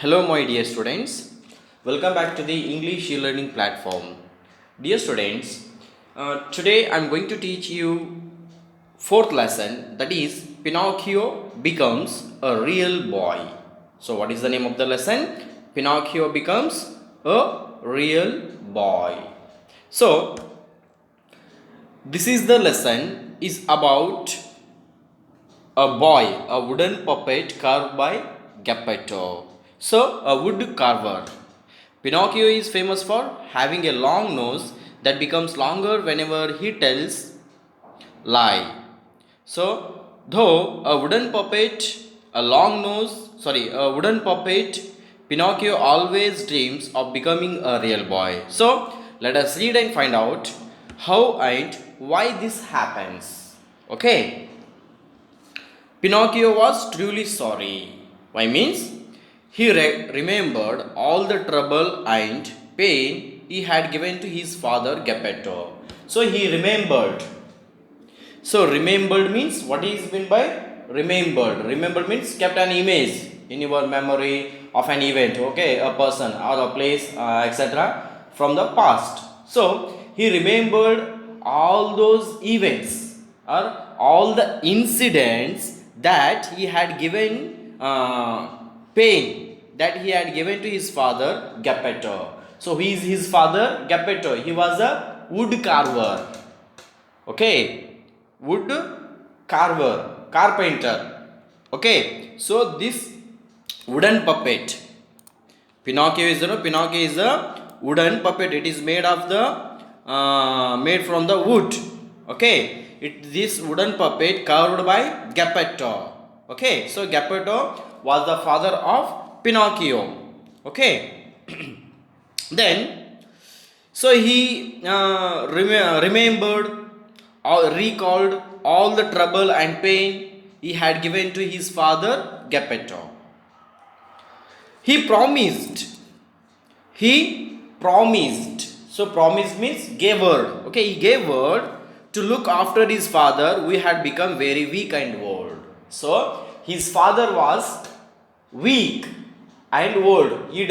Hello, my dear students. Welcome back to the English e-learning platform. Dear students, today I'm going to teach you fourth lesson, that is Pinocchio becomes a real boy. So what is the name of the lesson? Pinocchio becomes a real boy. So this is the lesson is about a boy, a wooden puppet carved by Geppetto. So, a wood carver. Pinocchio is famous for having a long nose that becomes longer whenever he tells lie. So, though a wooden puppet, a wooden puppet, Pinocchio always dreams of becoming a real boy. So, let us read and find out how and why this happens. Okay. Pinocchio was truly sorry. Why means he remembered all the trouble and pain he had given to his father Geppetto. So he remembered. So remembered means what is meant by remembered? Remembered means kept an image in your memory of an event, okay, a person or a place, etc. from the past. So he remembered all those events or all the incidents that he had given pain that he had given to his father Geppetto. So he is his father Geppetto. He was a wood carver. Okay, wood carver, carpenter. Okay, so this wooden puppet, Pinocchio is a wooden puppet. It is made of the made from the wood. Okay, this wooden puppet carved by Geppetto. Okay, so Geppetto was the father of Pinocchio. Okay, then so he remembered or recalled all the trouble and pain he had given to his father Geppetto. He promised. He promised. So promise means gave word. Okay, he gave word to look after his father who had become very weak and old. So his father was weak and old. He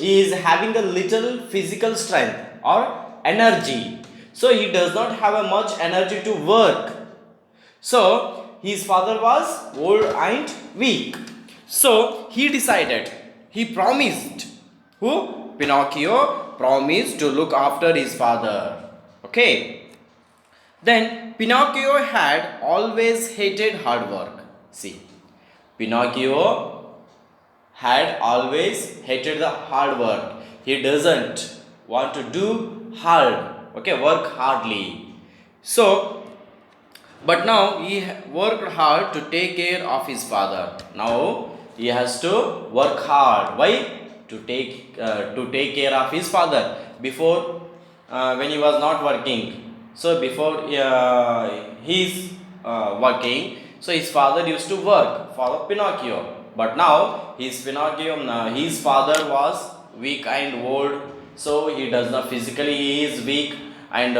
is having a little physical strength or energy. So he does not have a much energy to work. So his father was old and weak. So he decided, he promised. Who? Pinocchio promised to look after his father. Okay. Then Pinocchio had always hated hard work. See, Pinocchio had always hated the hard work. He doesn't want to do hard. Okay, work hardly. So but now he worked hard to take care of his father. Now he has to work hard. Why? To take care of his father. Before, when he was not working, so before he's working, so his father used to work for Pinocchio. But now his father was weak and old, so he does not physically he is weak and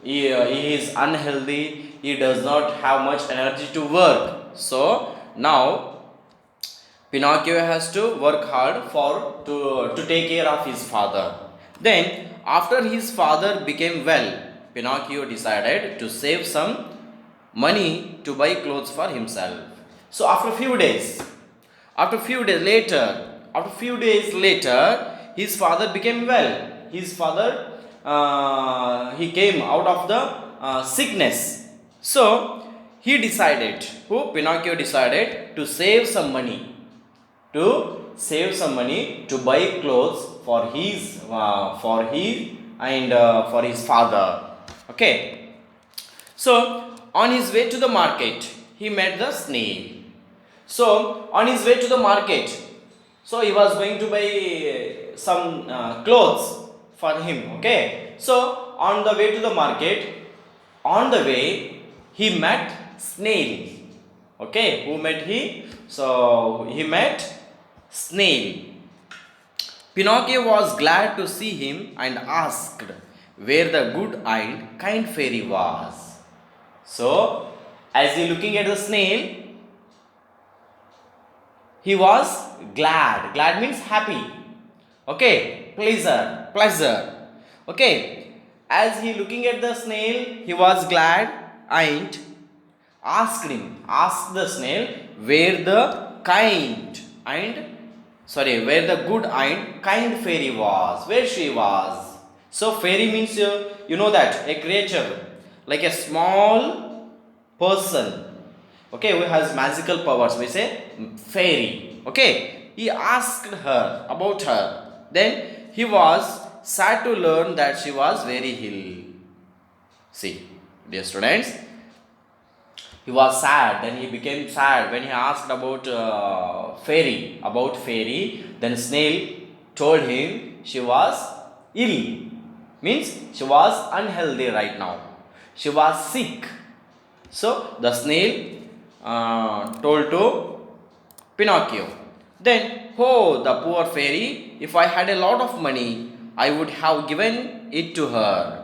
he is unhealthy. He does not have much energy to work. So now Pinocchio has to work hard to take care of his father. Then after his father became well, Pinocchio decided to save some money to buy clothes for himself. So after few days later, his father became well. His father he came out of the sickness. So he decided, who Pinocchio decided to save some money to buy clothes for he and for his father. Okay, so on his way to the market he met the snail. So on his way to the market, so he was going to buy some clothes for him. Okay, so on the way to the market, on the way he met snail. Okay, who met he? So he met snail. Pinocchio was glad to see him and asked where the good and kind fairy was. So, as he looking at the snail, he was glad. Glad means happy. Okay, pleasure. Okay, as he looking at the snail, he was glad and asked the snail where the kind and where the good and kind fairy was, where she was. So fairy means you know that a creature like a small person, okay, who has magical powers, we say fairy. Okay, he asked her about her, then he was sad to learn that she was very ill. See, dear students, he was sad, then he became sad when he asked about fairy. Then snail told him she was ill, means she was unhealthy right now, she was sick. So the snail told to Pinocchio, then, oh, the poor fairy, if I had a lot of money, I would have given it to her.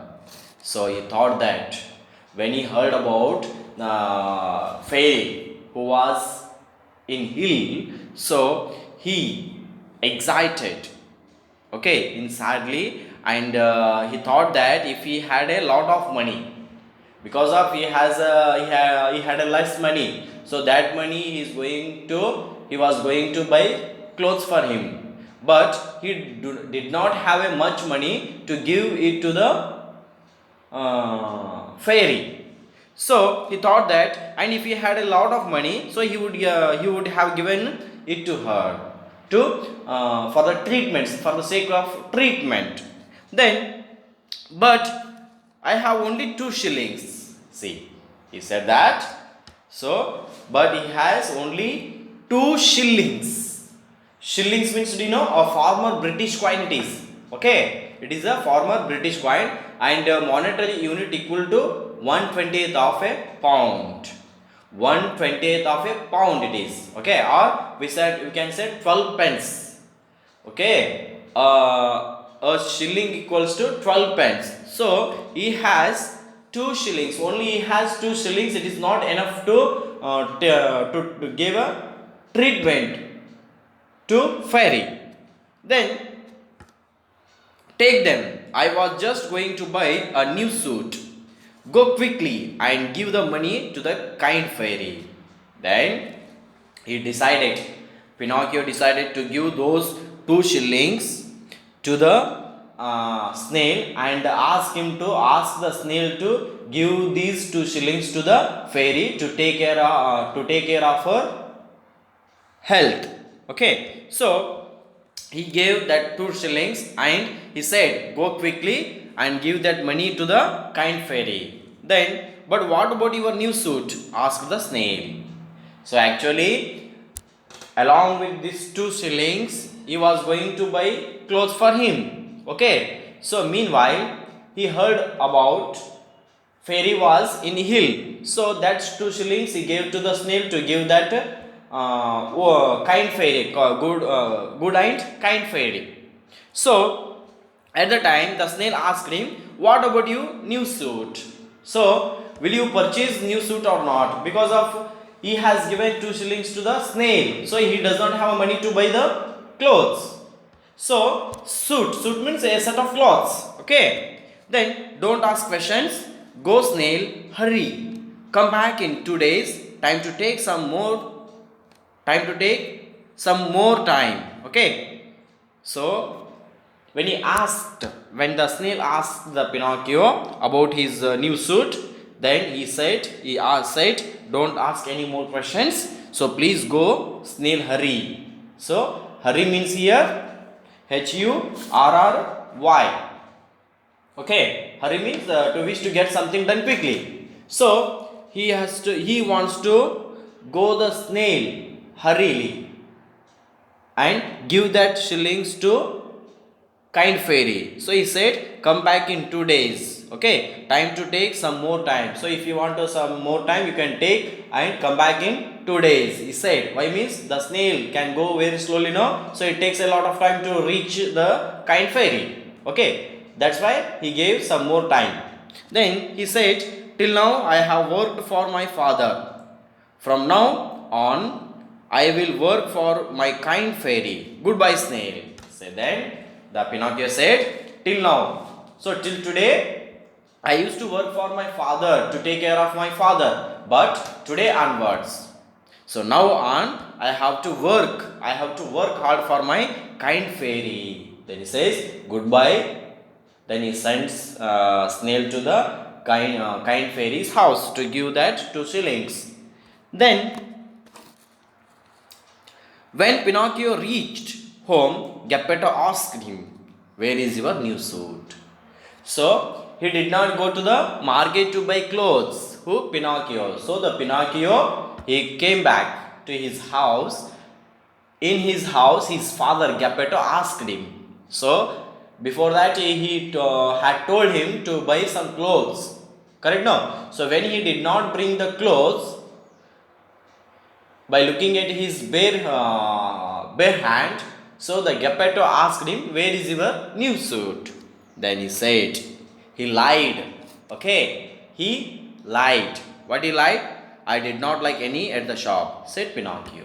So he thought that when he heard about fairy who was in ill, so he excited, okay, in sadly, and he thought that if he had a lot of money, because of he had a less money, so that money he was going to buy clothes for him, but he did not have a much money to give it to the fairy. So he thought that, and if he had a lot of money, so he would have given it to her to for the treatments, for the sake of treatment. Then, but I have only 2 shillings. See, he said that. So, but he has only 2 shillings. Shillings means, do you know, a former British coin it is. Okay, it is a former British coin, and a monetary unit equal to 1/20th of a pound. 1/20th of a pound it is. Okay, or we can say 12 pence. Okay, a shilling equals to 12 pence. So he has 2 shillings. Only he has 2 shillings. It is not enough to give a treatment to fairy. Then take them. I was just going to buy a new suit. Go quickly and give the money to the kind fairy. Then he decided, Pinocchio decided to give those 2 shillings to the snail, and ask the snail to give these 2 shillings to the fairy to take care of her health. Okay, so he gave that 2 shillings, and he said, go quickly and give that money to the kind fairy. Then, but what about your new suit? Asked the snail. So actually, along with these 2 shillings, he was going to buy clothes for him. Okay, so meanwhile, he heard about fairy was in hill, so that's 2 shillings he gave to the snail to give that kind fairy, good and kind fairy. So at the time, the snail asked him, what about you new suit? So will you purchase new suit or not? Because of he has given 2 shillings to the snail, so he does not have money to buy the clothes. So suit means a set of clothes. Okay, then don't ask questions. Go snail, hurry. Come back in 2 days. Time to take some more time. Okay, so when the snail asked the Pinocchio about his new suit, then he said, don't ask any more questions, so please go snail, hurry. So hurry means here HURRY. Okay, hurry means to wish to get something done quickly. So he wants to go the snail hurriedly and give that shillings to kind fairy. So he said, come back in 2 days. Okay, time to take some more time. So if you want to some more time, you can take and come back in 2 days, he said. Why means the snail can go very slowly, no, so it takes a lot of time to reach the kind fairy. Okay, that's why he gave some more time. Then he said, till now I have worked for my father. From now on I will work for my kind fairy. Goodbye, snail. So then the Pinocchio said, till now. So till today, I used to work for my father to take care of my father. But today onwards, so now on, I have to work. I have to work hard for my kind fairy. Then he says goodbye. Then he sends snail to the kind fairy's house to give that 2 shillings. Then when Pinocchio reached home, Geppetto asked him, where is your new suit? So he did not go to the market to buy clothes. Who? Pinocchio. So the Pinocchio, he came back to his house. In his house, his father Geppetto asked him. So before that, he had told him to buy some clothes. Correct? No. So when he did not bring the clothes, by looking at his bare hand, so the Geppetto asked him, where is your new suit? Then he said, he lied. Okay, he lied. What he lied? I did not like any at the shop, said Pinocchio.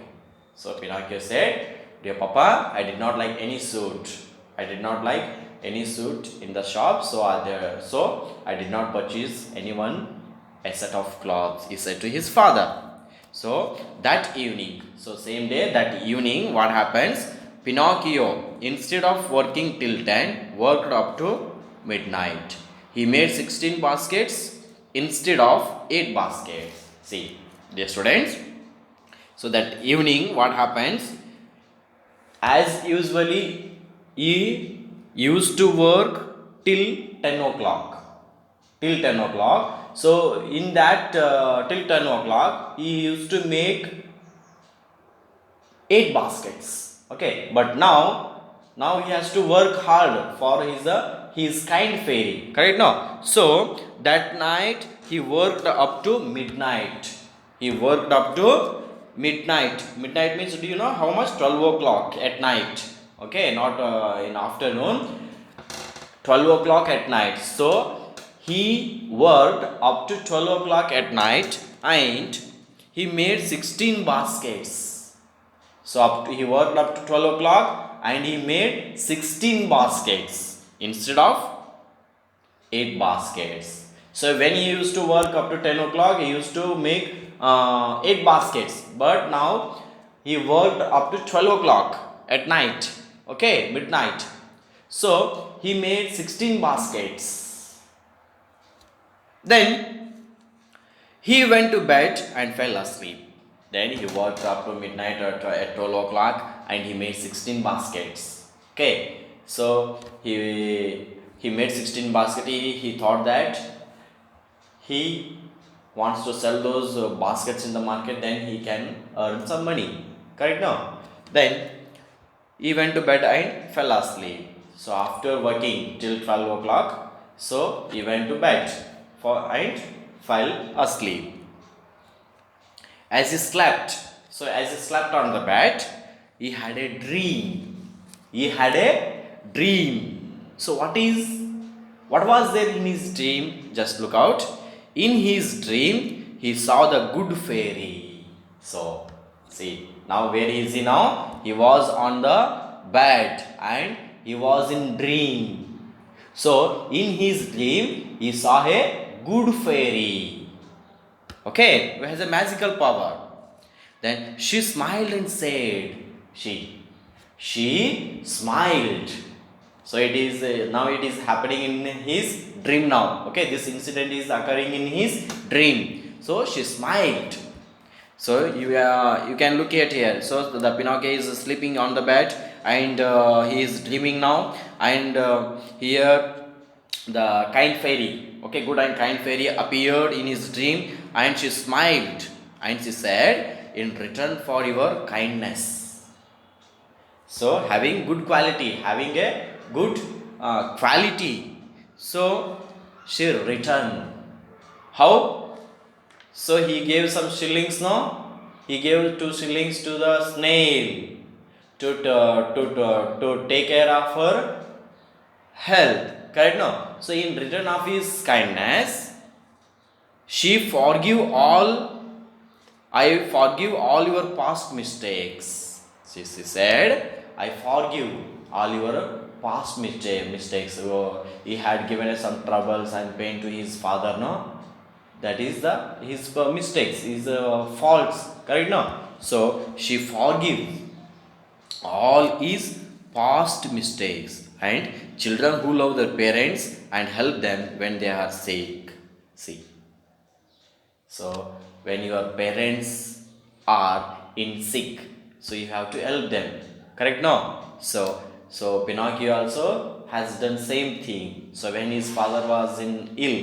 So Pinocchio said, dear Papa, I did not like any suit. I did not like any suit in the shop, so I did not purchase anyone a set of clothes, he said to his father. So that evening, so same day, that evening, what happens? Pinocchio, instead of working till 10, worked up to midnight. He made 16 baskets instead of 8 baskets. See, dear students, so that evening, what happens? As usually, he used to work till 10 o'clock. Till 10 o'clock. So in that till 10 o'clock, he used to make 8 baskets. Okay, but now he has to work hard for his kind fairy. Correct? No. So that night he worked up to midnight. He worked up to midnight. Midnight means, do you know how much? 12 o'clock at night. Okay, not in afternoon. 12 o'clock at night. So he worked up to 12 o'clock at night and he made 16 baskets. So he worked up to 12 o'clock and he made 16 baskets instead of 8 baskets. So when he used to work up to 10 o'clock, he used to make 8 baskets. But now he worked up to 12 o'clock at night. Okay, midnight. So he made 16 baskets. Then he went to bed and fell asleep. Then he worked up to midnight at 12 o'clock and he made 16 baskets. Okay, so he made 16 baskets. He thought that he wants to sell those baskets in the market, then he can earn some money. Correct? No. Then he went to bed and fell asleep. So after working till 12 o'clock, so he went to bed and fell asleep. As he slept, on the bed, he had a dream. So what was there in his dream? Just look out. In his dream, he saw the good fairy. So see, now where is he now? He was on the bed and he was in dream. So in his dream, he saw a good fairy. Okay, who has a magical power. Then she smiled and said, she smiled. So it is now it is happening in his dream now. Okay, this incident is occurring in his dream. So she smiled. So you can look at here. So the Pinocchio is sleeping on the bed and he is dreaming now. And here the kind fairy, okay, good and kind fairy appeared in his dream and she smiled and she said, in return for your kindness. So having good quality, having a good quality, so she returned. How? So he gave some shillings, no? He gave 2 shillings to the snail to take care of her health. Correct? No? So in return of his kindness, she forgive all I forgive all your past mistakes. She said, I forgive all your past mistakes. Oh, he had given us some troubles and pain to his father, no? That is the his mistakes, his faults, correct, no? So she forgives all his past mistakes, and children who love their parents and help them when they are sick. See, so when your parents are in sick, so you have to help them. Correct? No. So Pinocchio also has done same thing. So when his father was in ill,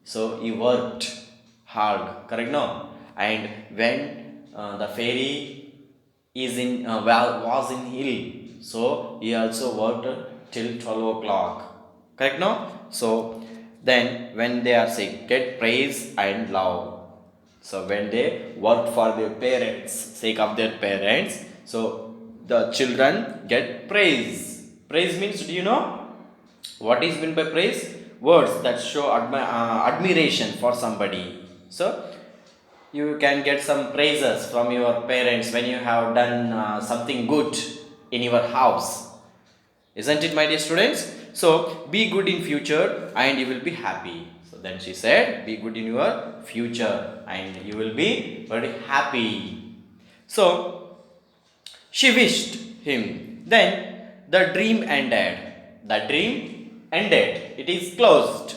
so he worked hard. Correct? No. And when the fairy is in was in ill, so he also worked till 12 o'clock. Correct? No. So then when they are sick, get praise and love. So when they work for their parents, sake of their parents, so the children get praise. Praise means, do you know what is meant by praise? Words that show admiration for somebody. So you can get some praises from your parents when you have done something good in your house, isn't it, my dear students? So be good in future and you will be happy. So then she said, be good in your future and you will be very happy. So she wished him. Then the dream ended. The dream ended. It is closed.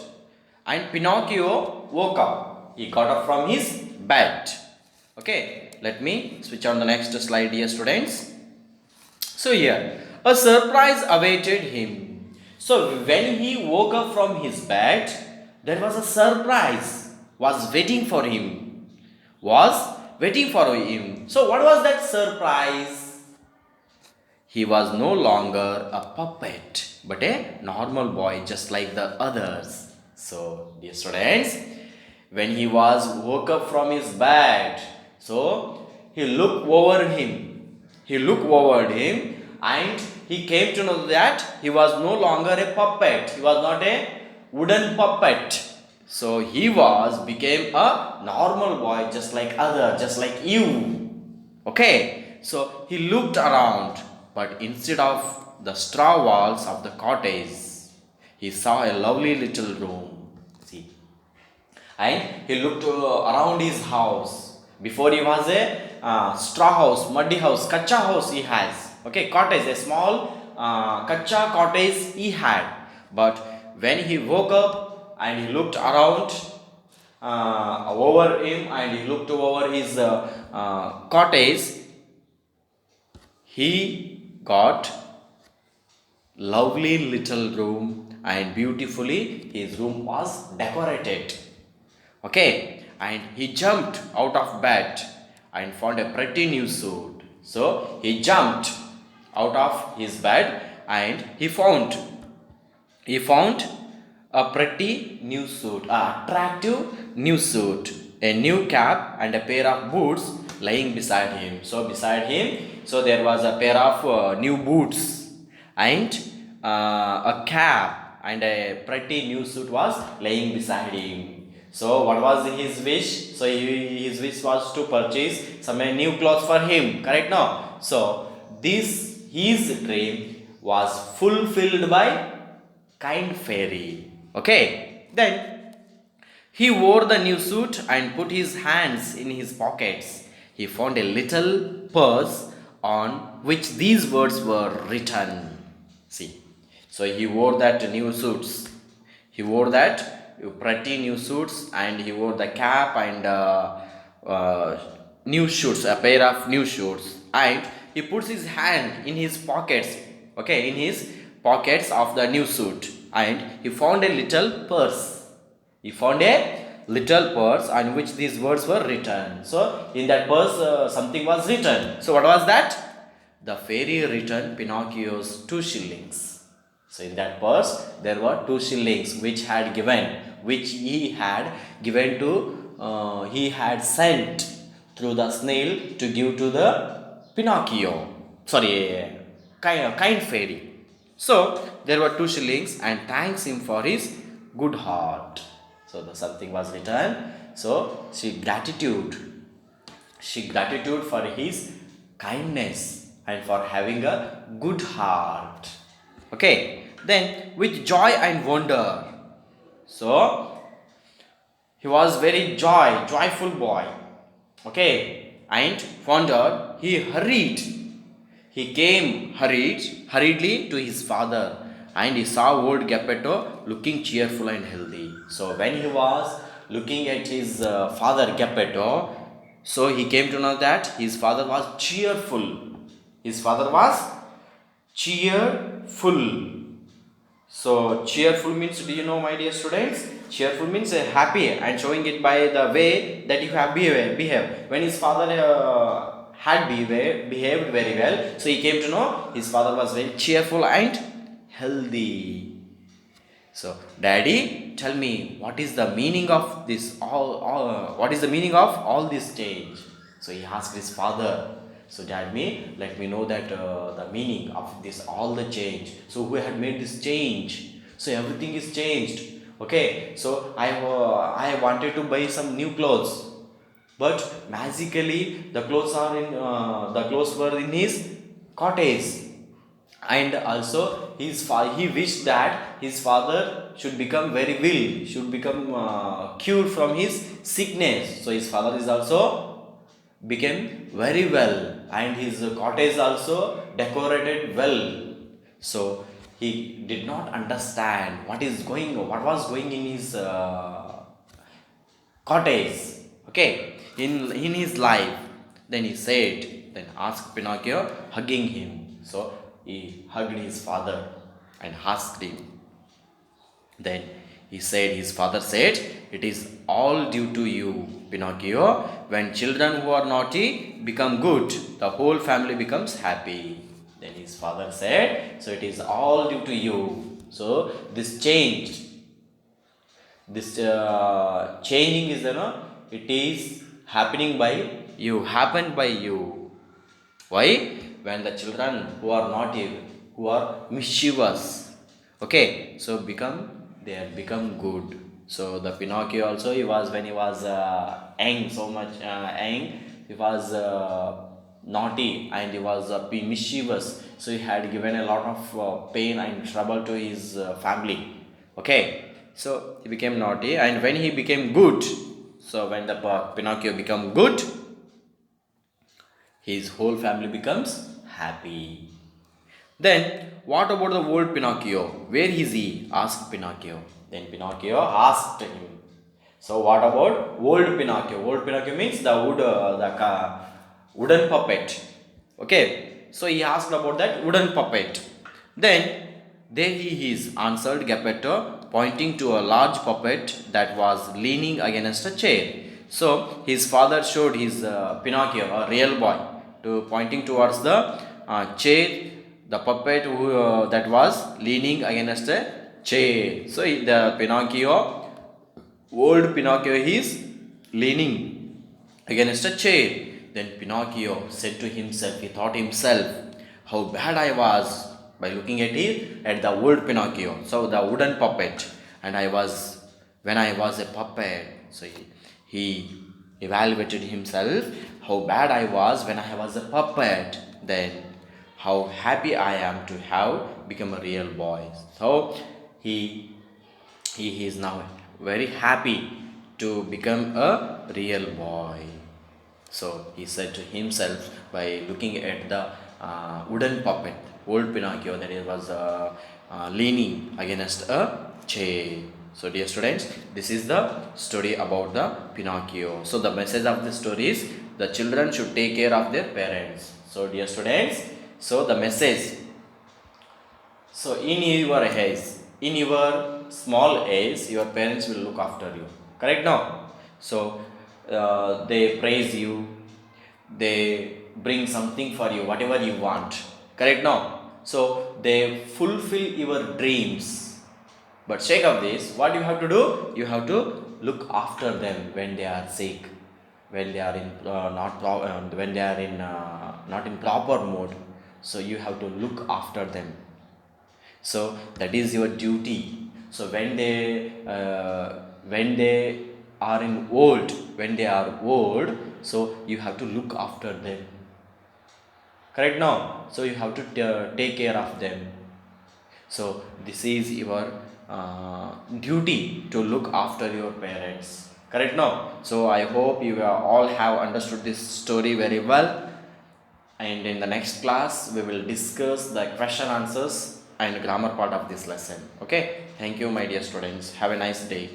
And Pinocchio woke up. He got up from his bed. Okay, let me switch on the next slide, dear students. So here, a surprise awaited him. So when he woke up from his bed, there was a surprise was waiting for him. Was waiting for him. So what was that surprise? He was no longer a puppet, but a normal boy just like the others. So, dear students, when he was woke up from his bed, so he looked over him. He looked over him and he came to know that he was no longer a puppet. He was not a wooden puppet. So he became a normal boy just like other, just like you. Okay, so he looked around, but instead of the straw walls of the cottage, he saw a lovely little room. See, and he looked around his house. Before he was a straw house, muddy house, kacha house he has. Okay, cottage, a small kacha cottage he had. But when he woke up and he looked around over him and he looked over his cottage, he got lovely little room and beautifully his room was decorated. Okay, and he jumped out of bed and found a pretty new suit. So he jumped out of his bed and he found a pretty new suit, an attractive new suit, a new cap and a pair of boots lying beside him. So beside him, so there was a pair of new boots and a cap and a pretty new suit was laying beside him. So what was his wish? So his wish was to purchase some new clothes for him. Correct now? So this his dream was fulfilled by kind fairy. Okay. Then he wore the new suit and put his hands in his pockets. He found a little purse on which these words were written. See. So he wore that new suits. He wore that pretty new suits and he wore the cap and new shoes, a pair of new shoes, and he puts his hand in his pockets, okay, in his pockets of the new suit, and he found a little purse. He found a little purse on which these words were written. So in that purse something was written. So what was that? The fairy returned Pinocchio's 2 shillings. So in that purse there were 2 shillings which he had given to he had sent through the snail to give to the Pinocchio. Sorry, kind fairy. So there were 2 shillings and thanks him for his good heart. So the something was written. So she she gratitude for his kindness and for having a good heart. Okay, then with joy and wonder. So he was very joyful boy. Okay, and wonder, he hurried. He came hurriedly to his father, and he saw old Geppetto looking cheerful and healthy. So when he was looking at his father Geppetto, so he came to know that his father was cheerful. His father was cheerful. So cheerful means, do you know, my dear students? Cheerful means happy, and showing it by the way that you have behaved. When his father had behaved very well, so he came to know his father was very cheerful and healthy. So, Daddy, tell me, what is the meaning of this what is the meaning of all this change? So he asked his father. So, Daddy, let me know that the meaning of this all the change. So who had made this change? So everything is changed. Okay. So I wanted to buy some new clothes, but magically the clothes were in his cottage, and also he wished that his father should become very well, should become cured from his sickness. So his father is also became very well, and his cottage also decorated well. So he did not understand what was going in his cottage, okay, in his life. Then he said, then asked Pinocchio, hugging him. So he hugged his father and asked him. Then his father said, it is all due to you, Pinocchio. When children who are naughty become good, the whole family becomes happy. Then his father said, so it is all due to you. So this changed. This changing is, it is happening by you, happened by you. Why? When the children who are naughty, who are mischievous, okay, so they have become good. So the Pinocchio also, he was, when he was young, so much young, he was naughty, and he was mischievous. So he had given a lot of pain and trouble to his family. Okay, so he became naughty, and when he became good, so when the Pinocchio become good, his whole family becomes happy. Then, what about the old Pinocchio? Where is he? Asked Pinocchio. Then Pinocchio asked him. So, what about old Pinocchio? Old Pinocchio means the wooden puppet. Okay, so he asked about that wooden puppet. Then, there he is, answered Geppetto, pointing to a large puppet that was leaning against a chair. So, his father showed his Pinocchio, a real boy, to pointing towards the chair, the puppet that was leaning against a chair. So the Pinocchio, old Pinocchio, is leaning against a chair. Then Pinocchio said to himself, he thought himself, how bad I was by looking at the old Pinocchio, so the wooden puppet, and when I was a puppet. So he evaluated himself, how bad I was when I was a puppet, then how happy I am to have become a real boy. So he is now very happy to become a real boy. So he said to himself by looking at the wooden puppet, old Pinocchio, that it was leaning against a chair. So dear students, this is the story about the Pinocchio. So the message of the story is, the children should take care of their parents. So dear students, so the message, so in your age, in your small age, your parents will look after you. Correct now? So they praise you, they bring something for you, whatever you want. Correct now? So they fulfill your dreams. But check of this, what you have to do? You have to look after them when they are sick, when they are in when they are in not in proper mode. So you have to look after them. So that is your duty. So when they are in old, when they are old, so you have to look after them. Correct now? So you have to take care of them. So this is your duty to look after your parents. Correct now? So I hope you all have understood this story very well. And in the next class, we will discuss the question answers and grammar part of this lesson. Okay? Thank you, my dear students. Have a nice day.